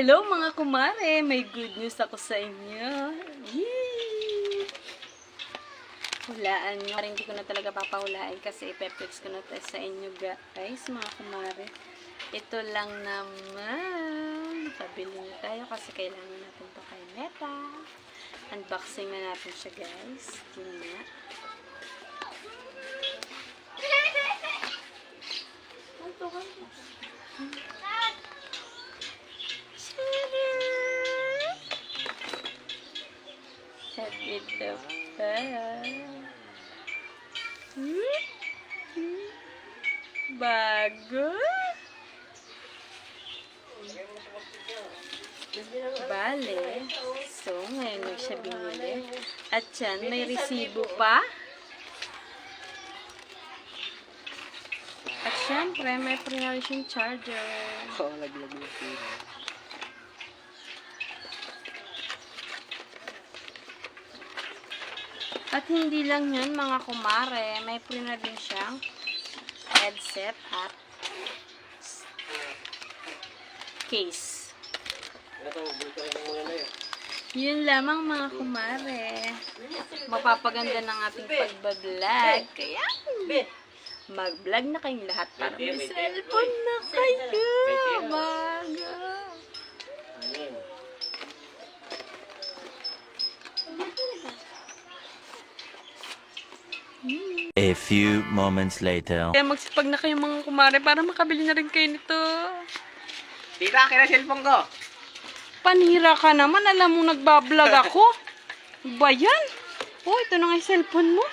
Hello mga kumare, may good news ako sa inyo. Yay! Hulaan nyo. Hindi ko na talaga papahulain kasi ipeplex ko na sa inyo guys, mga kumare. Ito lang naman. Pabili na tayo kasi kailangan natin ito kay Meta. Unboxing na natin siya guys. Yun na. Set it up. Bago. Bale. So, ngayon lang siya binili. At yan, may resibo pa. At syempre, may pre-harness charger. Oo, laglag yung pila. At hindi lang yun, mga kumare. May pre na din siyang headset at case. Yun lamang, mga kumare. Mapapaganda ng ating pagbablog. Kaya, mag-vlog na kayong lahat para may cellphone na kayo. Bago. A few moments later. Kaya magsipag na kayo mga kumare para makabili na rin kayo nito. Tita, kaya cellphone ko. Panira ka naman. Alam mo nagbablog ako. Ba yan? Oh, ito na nga yung cellphone mo.